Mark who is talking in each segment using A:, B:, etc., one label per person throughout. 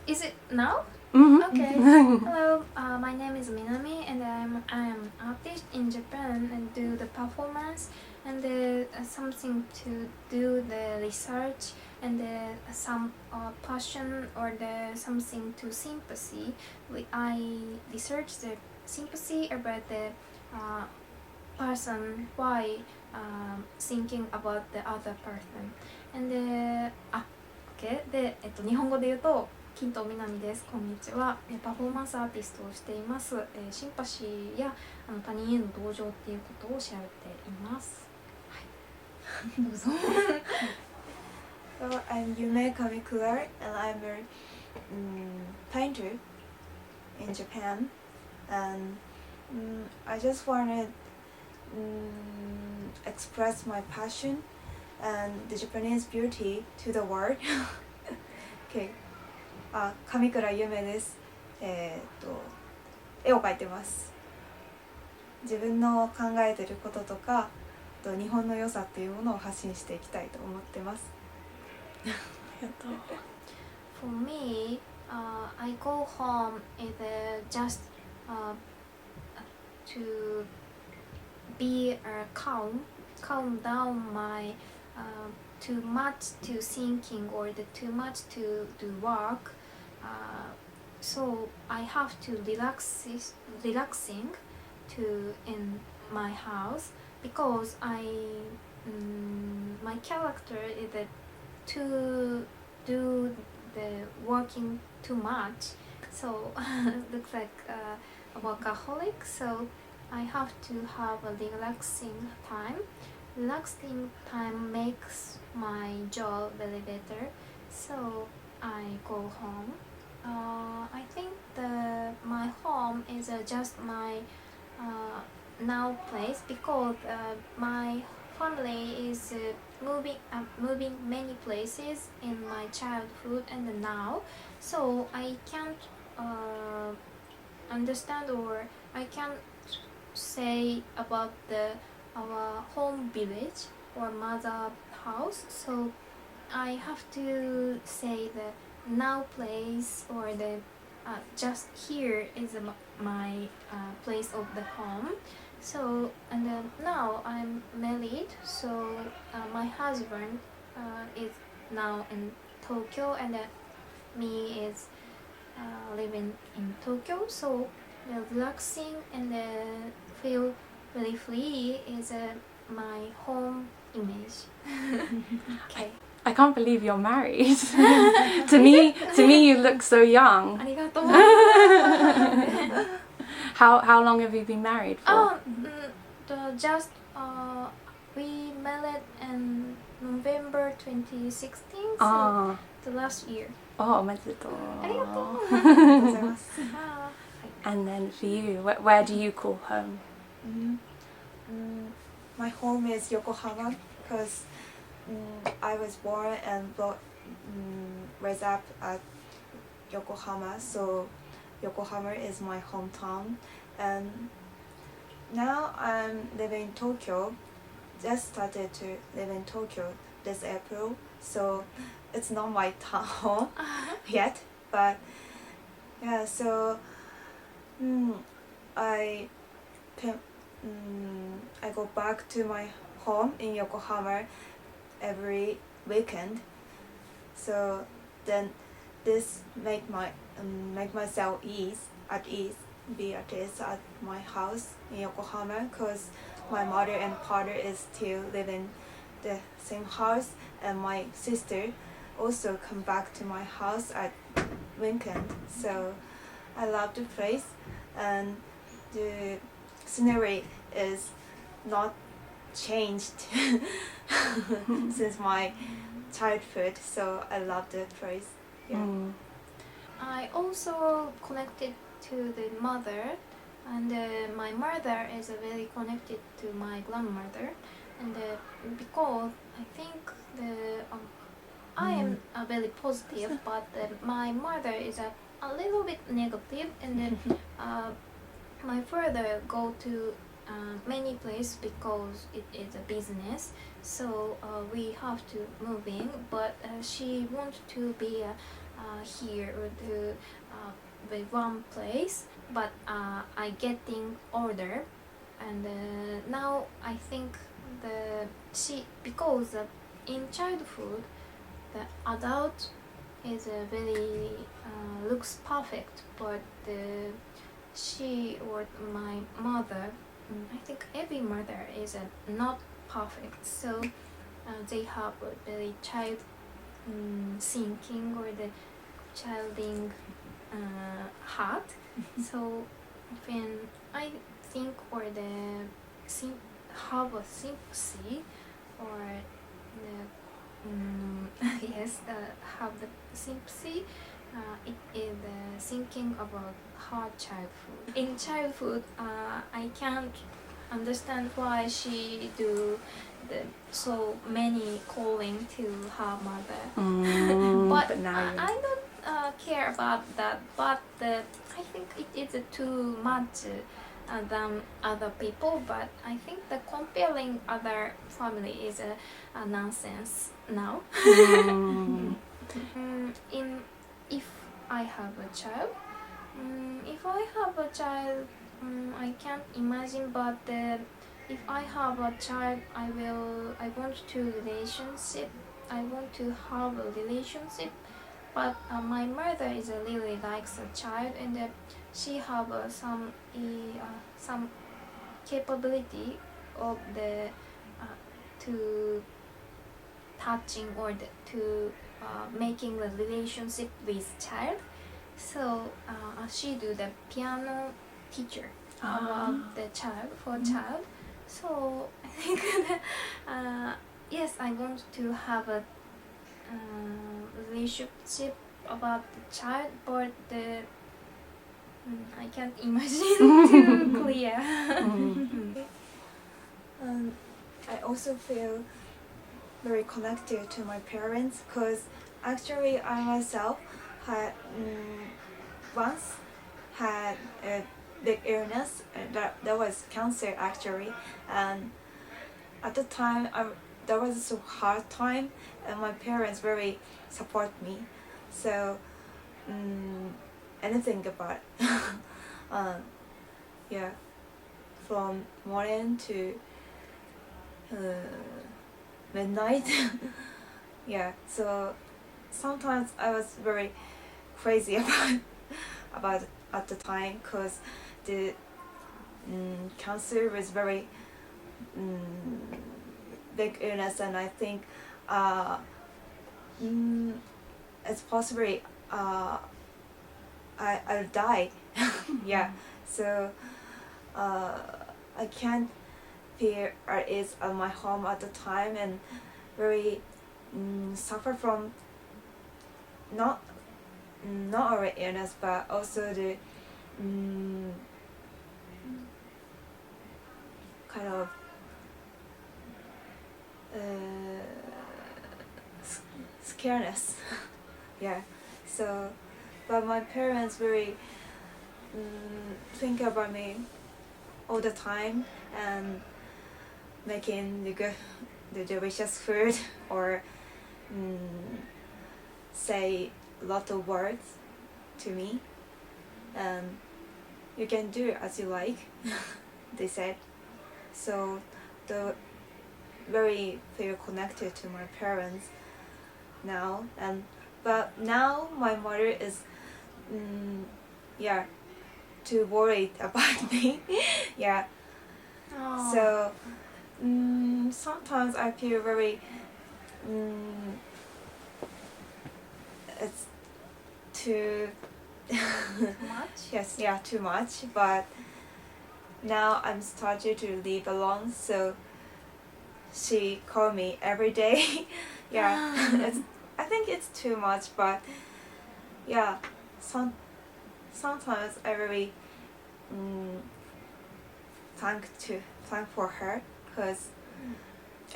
A: Is it now?
B: Mhm.
A: Okay. Hello, my name is Minami, and I'm artist in Japan and do the performance and something to do the research and some passion or the something to sympathy. I research the sympathy about the person why thinking about the other person and OK で、日本語で言うと金藤みなみです。こんにちは。パフォーマンスアーティストをしています。シンパシーや他人への同情っていうことを調べています。はい、どうぞ。
C: So I'm Yume and I'm a painter in Japan, and I just wanted express my passion and the Japanese beauty to the world. Okay. 上倉ゆめです。絵を描いてます。自分の考えてることとか、日本の良さっていうものを発信していきたいと思ってます。
A: For me, I go home is just to be calm down my too much to thinking or the too much to do work. So I have to relaxing to in my house because my character is to do the working too much, so looks like a workaholic. So I have to have a relaxing time. Relaxing time makes my job very better, so I go home. I think my home is just my now place because my family is moving many places in my childhood and now, so I can't understand or I can't say about our home village or mother house, so I have to say the now place or the just here is my place of the home. So and now I'm married, so my husband is now in Tokyo and me is living in Tokyo, so relaxing and feel very free is my home image. Okay.
B: I can't believe you're married. to me, you look so young.
A: ありがとう。
B: How long have you been married for?
A: Just we married in November 2016, so the last year.
B: おめでとう。
A: ありがとう。
C: ありがとうございます。
B: And then for you, where do you call home?
C: My home is Yokohama because I was born and raised up at Yokohama, so Yokohama is my hometown. And now I'm living in Tokyo. Just started to live in Tokyo this April, so it's not my town yet. But yeah, so I go back to my home in Yokohama every weekend. So then this make myself at ease at my house in Yokohama because my mother and father is still living the same house, and my sister also come back to my house at weekend. So I love the place, and the scenery is not changed since my childhood, so I love the place. Yeah.
A: I also connected to the mother, and my mother is very connected to my grandmother, and because I think I am very positive, but my mother is a little bit negative, and my father go to many places because it is a business, so we have to move in, but she wants to be here to the one place, but I getting older, and now I think because in childhood the adult is very looks perfect, but she or my mother, I think every mother is not perfect, so they have a very child thinking or the childing heart. So when I think or have a sympathy or yes, have the sympathy, it is thinking about her childhood. In childhood, I can't understand why she do so many calling to her mother. But
B: now
A: I don't care about that. But I think it is too much than other people. But I think the comparing other family is a nonsense now. If I have a child, I can't imagine, but if I have a child, I want to relationship. I want to have a relationship, but my mother is really likes a child, and she have some capability of the to touching or to making a relationship with child. So she do the piano teacher about the child for child. So I think that, yes, I want to have a relationship about the child, but I can't imagine too clear.
C: I also feel very connected to my parents because actually I myself had once had a big illness, and that was cancer actually, and at the time that was a so hard time, and my parents very support me, so anything about yeah, from morning to midnight. Yeah, so sometimes I was very crazy about at the time because the cancer was very big illness, and I think it's possibly I'll die. Yeah, so I can't be at ease at my home at the time, and very suffer from not only illness but also the kind of scareness. Yeah, so but my parents very think about me all the time and making the delicious food or say a lot of words to me, and you can do as you like. They said. So the very feel connected to my parents now, and but now my mother is yeah, too worried about me. Yeah.
A: Oh.
C: So sometimes I feel very it's too
A: much?
C: yes, yeah, too much, but now I'm starting to live alone, so she call me every day. Yeah. I think it's too much, but yeah, sometimes I really thank for her, because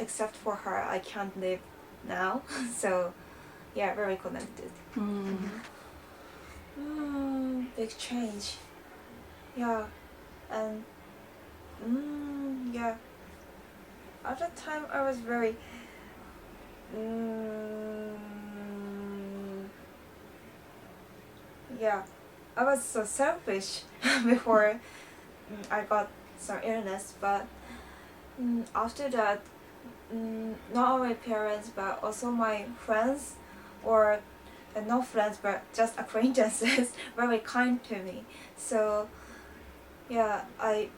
C: except for her I can't live now. So yeah, very connected. Big change. Yeah, and yeah, at that time I was very yeah, I was so selfish before I got some illness, but after that, not only parents but also my friends, or not friends but just acquaintances, very kind to me. So yeah, I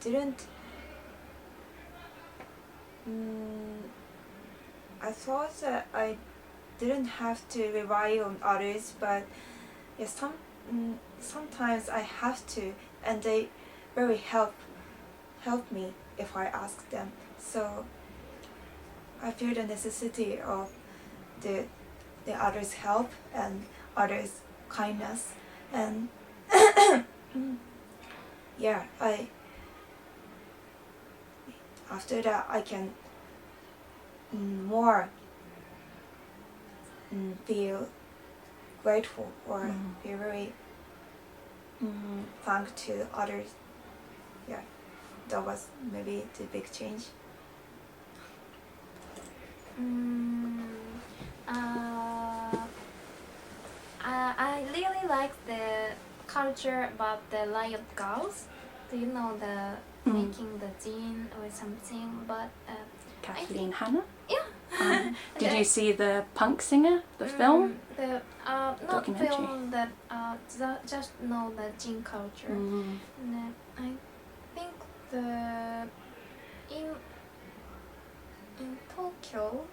C: didn't. I thought that I didn't have to rely on others, but yeah, sometimes I have to, and they very help me if I ask them. So I feel the necessity of the others' help and others' kindness, and yeah, I after that I can more feel grateful or feel very thank to others. Yeah, that was maybe the big change.
A: I really like the culture about the riot girls. Do you know the making the gin or something? But
B: Kathleen Hanna?
A: yeah.
B: Did you see the Punk Singer, the film?
A: The not
B: Documentary.
A: film, that just know the gin culture. And I think the in Tokyo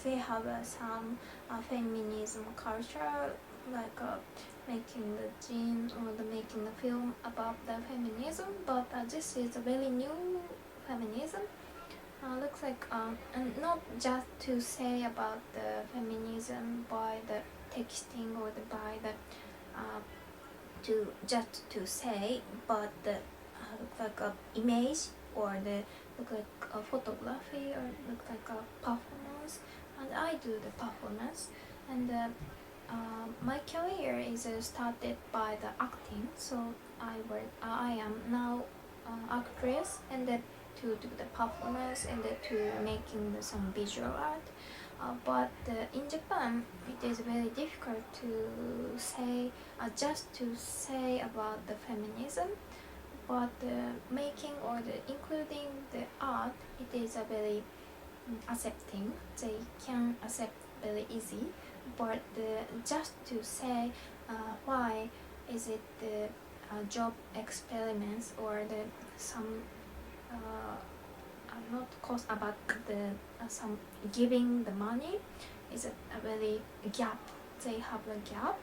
A: they have some feminism culture, like making the gin or making the film about the feminism, but this is a very new feminism. Looks like and not just to say about the feminism by the texting or by the to just to say, but the look like a image, or the look like a photography, or look like a performance, and I do the performance. And my career is started by the acting, so I am now actress, and to do the performance, and to making some visual art. But in Japan, it is very difficult to say, just to say about the feminism. But making or including the art, it is a very accepting. They can accept very easy. But just to say why is it the job experiments, or the some not cost about the some giving the money is a very gap. They have a gap.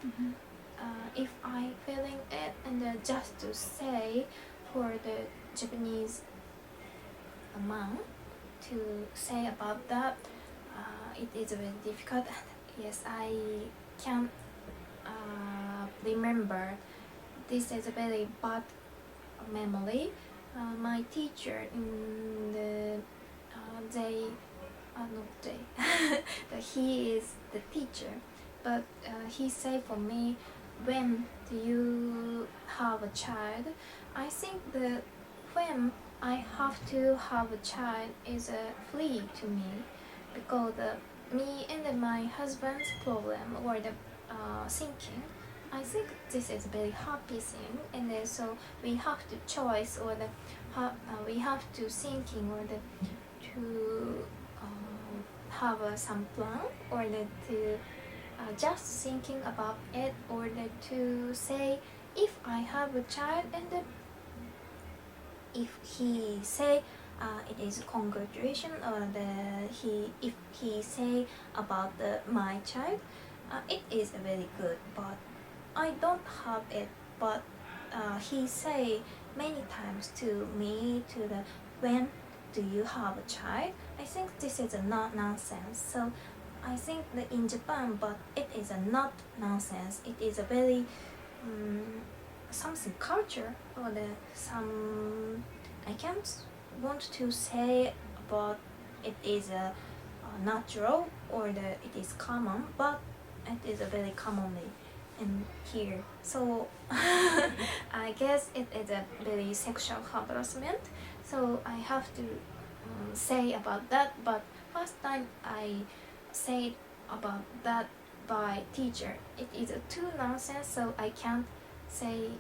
A: If I feeling it, and just to say for the Japanese man to say about that, it is very difficult. Yes, I can remember. This is a very bad memory. My teacher in the not they he is the teacher, but he say for me, when do you have a child? I think the when I have to have a child is free to me, because me and my husband's problem, or the thinking, I think this is a very happy thing, and so we have to choice, or we have to thinking, or to have some plan, or to just thinking about it, or to say, if I have a child, and if he say it is congratulation, or if he say about my child, it is very good. But I don't have it. But he say many times to me, to the when do you have a child? I think this is a not nonsense. So I think that in Japan, but it is a not nonsense. It is a very something culture, or some I can't want to say about it is a natural, or it is common, but it is a very commonly in here. So I guess it is a very sexual harassment. So I have to say about that. But first time I said about that by teacher. It is a too nonsense, so I can't say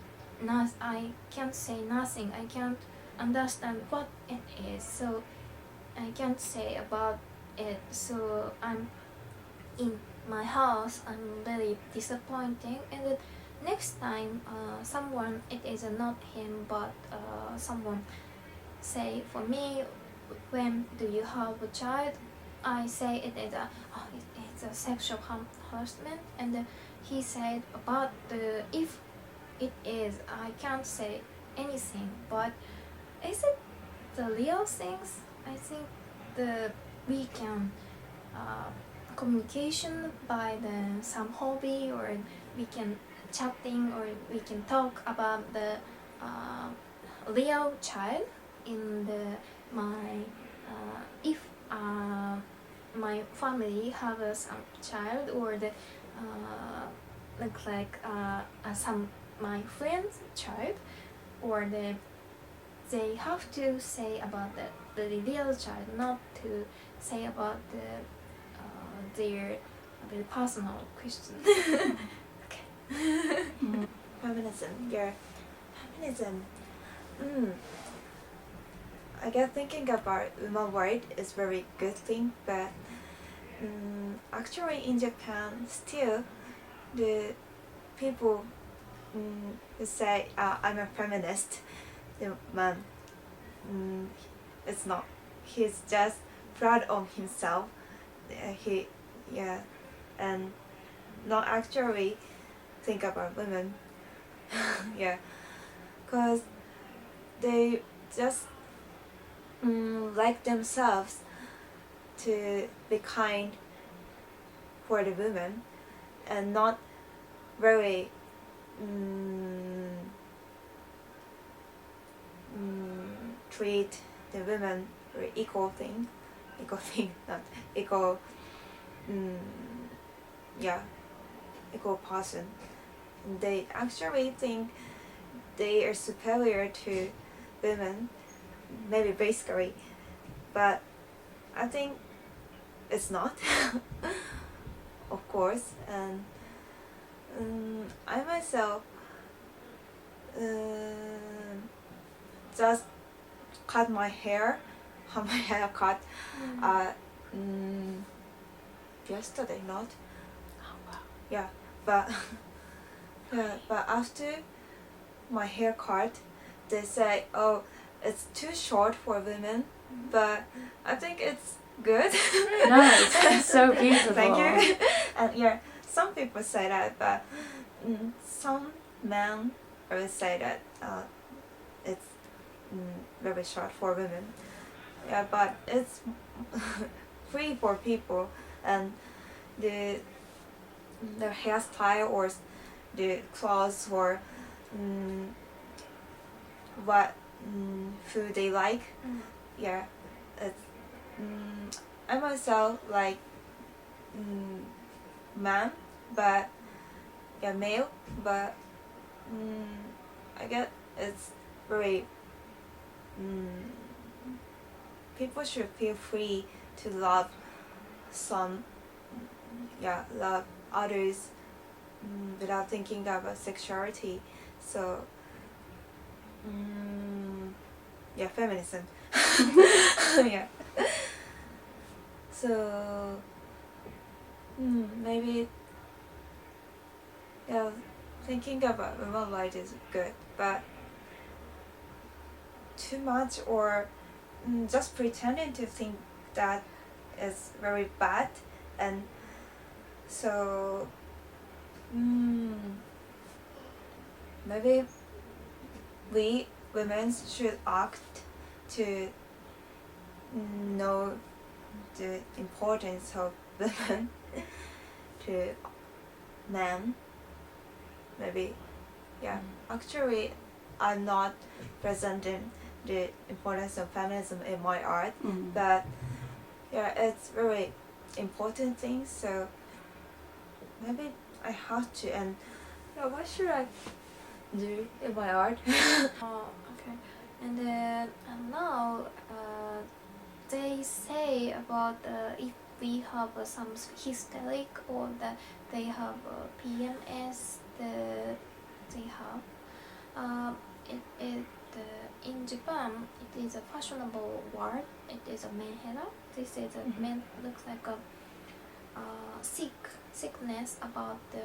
A: I can't say nothing. I can't understand what it is, so I can't say about it. So I'm in my house. I'm very disappointing, and then next time someone, it is not him but someone say for me, when do you have a child, I say it is it's a sexual harassment, and he said about the, if it is, I can't say anything, but is it the real things? I think the we can communication by the some hobby, or we can chatting, or we can talk about the real child in the my if my family have some child, or the some my friends child, or they have to say about the real child, not to say about their very personal question. Okay.
C: Feminism, yeah. Feminism. I guess thinking about woman right is very good thing, but actually in Japan still the people who say I'm a feminist, the man, it's not. He's just proud of himself. And not actually think about women. Yeah, cause they just like themselves to be kind for the women, and not very treat the women very equal thing, not equal, equal person. They actually think they are superior to women, maybe basically, but I think it's not. Of course. And I myself just cut my hair, have my hair cut yesterday, not?
B: Oh wow.
C: Yeah, but but after my hair cut, they say, oh, it's too short for women, but I think it's good.
B: No, it's so beautiful.
C: Thank you. And yeah, some people say that, but some men will say that it's very short for women. Yeah, but it's free for people, and the hairstyle or the clothes, or what food they like. Yeah, it's I myself like man, but yeah, male, but I guess it's very people should feel free to love love others without thinking about sexuality. So yeah, feminism. Yeah. So maybe yeah, thinking about women's rights is good, but too much, or just pretending to think that is very bad. And so maybe we women should act to know the importance of women to men. Maybe, yeah. Actually, I'm not presenting the importance of feminism in my art, but yeah, it's very important thing. So maybe I have to. And yeah, what should I do in my art?
A: Okay. And now they say about if we have some hysteric or they have PMS. They have in Japan it is a fashionable word. It is a menhera. This is a men looks like a sickness about the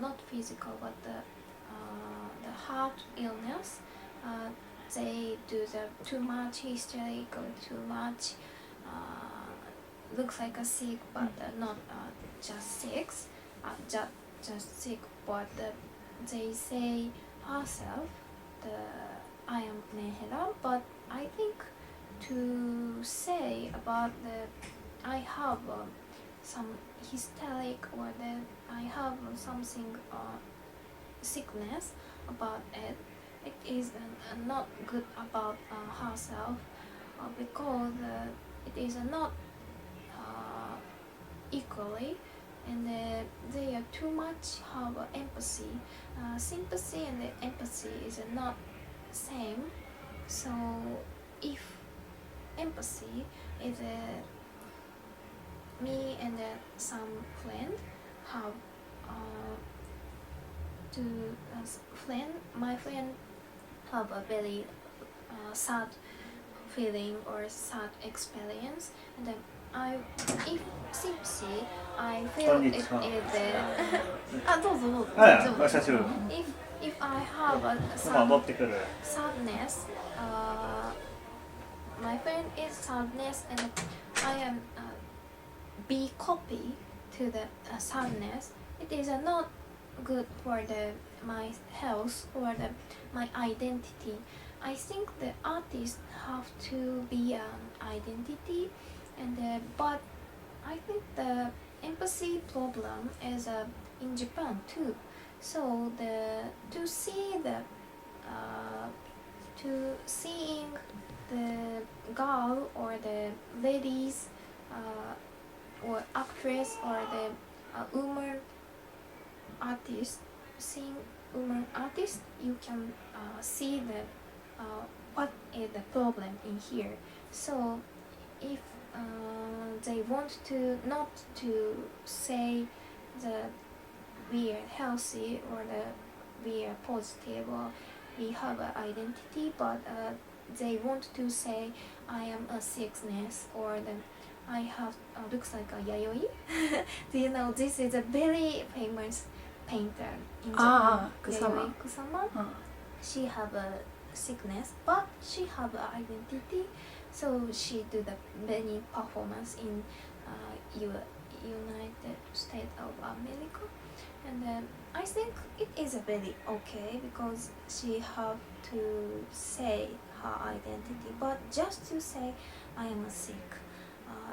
A: not physical but the heart illness. They do the too much hysteric or too much looks like a sick but not just sick, just sick, but they say herself the I am menhera. But I think to say about the I have some hysteric or that I have something sickness about it, it is not good about herself because it is not equally, and they are too much have empathy. Sympathy and empathy is not same. So if empathy is me and some friend have my friend have a very sad feeling or sad experience, and if sympathy I feel it is どうぞどうぞ
D: お久しぶり。
A: if I have
D: 今戻ってくる。
A: sadness, my friend is sadness and I am be copy to the sadness. It is not good for my health or my identity. I think the artists have to be an identity, and but I think the empathy problem is in Japan too. So to see to seeing the girl or the ladies or actress or the woman artist, seeing woman artist, you can see what is the problem in here. So if they want to not to say that we are healthy or we are positive or we have an identity, but they want to say I am a sickness or I have looks like a yayoi. Do you know this is a very famous painter in Japan?
B: Kusama.
A: Yayoi Kusama. She have a sickness, but she have an identity. So she do the many performance in United States of America, and I think it is a very okay because she have to say her identity, but just to say I am sick,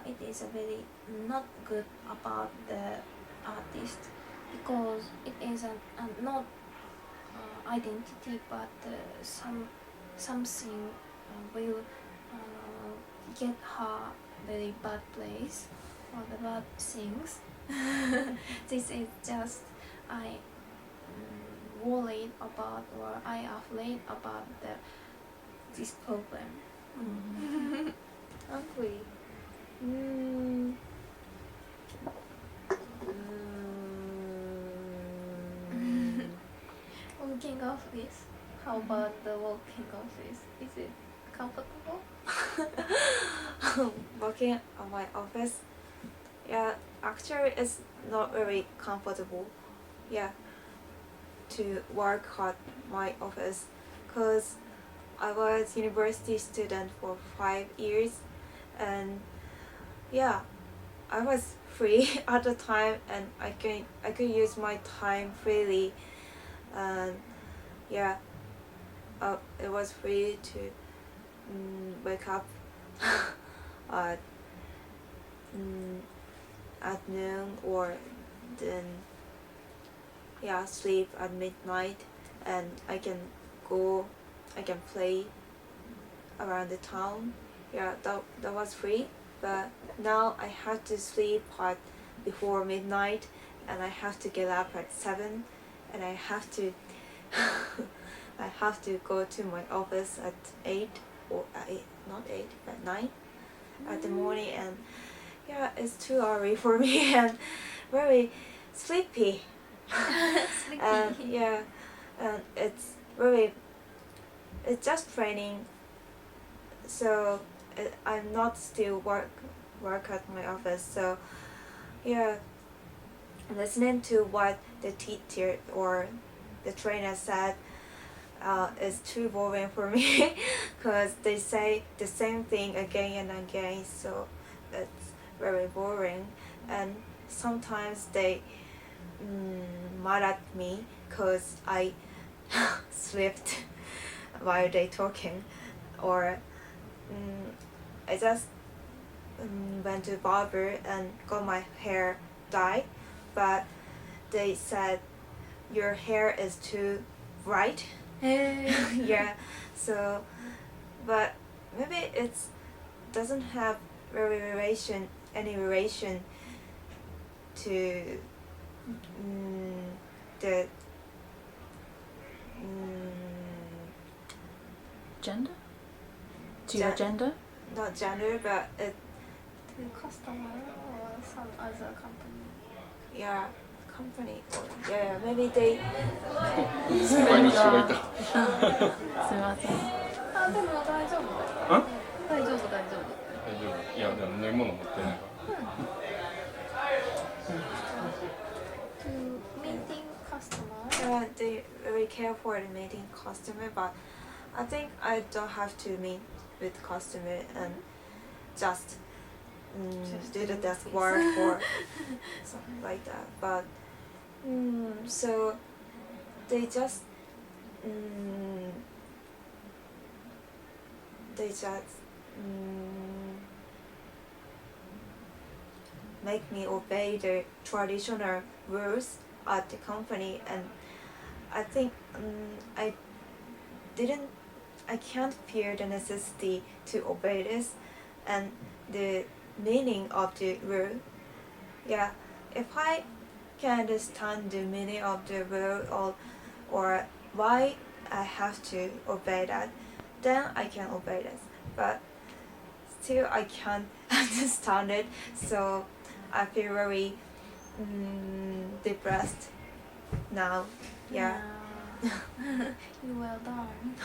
A: it is a very not good about the artist because it is a not identity, but something will get her very bad place or the bad things. This is just I worried about or I afraid about this problem.
C: Angry.
A: Walking office. How about the walking office? Is it comfortable?
C: Working at my office, yeah, actually it's not very comfortable, yeah, to work at my office because I was university student for 5 years, and yeah, I was free at the time and I could use my time freely, and yeah, it was free to wake up at noon or then sleep at midnight, and I can play around the town. Yeah, that was free, but now I have to sleep at before midnight and I have to get up at 7 and I have to I have to go to my office at 8 or 8, not 8 but 9 at the morning, and yeah, it's too early for me and very sleepy.
A: Sleepy.
C: And yeah, and it's just training. So I'm not still work at my office. So yeah, listening to what the teacher or the trainer said is too boring for me because they say the same thing again and again. So it's very boring, and sometimes they mad at me because I slept while they talking, or I just went to barber and got my hair dyed, but they said your hair is too bright. Yeah, so but maybe it's doesn't have any relation to the
B: Gender? To your gender?
C: not gender, but it
A: To customer or some other company.
C: yeah company or yeah maybe they
E: 先輩に人がいた。
B: すみません。
A: あ、でも大丈夫だよ。大丈夫大丈夫。
E: 大丈夫。いやでも飲み物持ってないから。
A: To meeting customer.
C: they very care for the meeting customer, but I think I don't have to meet with customer and just do the desk work or something like that. But so they just make me obey the traditional rules at the company, and I think I can't feel the necessity to obey this and the meaning of the rule. Yeah, if I can understand the meaning of the rule or why I have to obey that, then I can obey this. But still I can't understand it, so I feel very depressed now. Yeah.
A: You well done.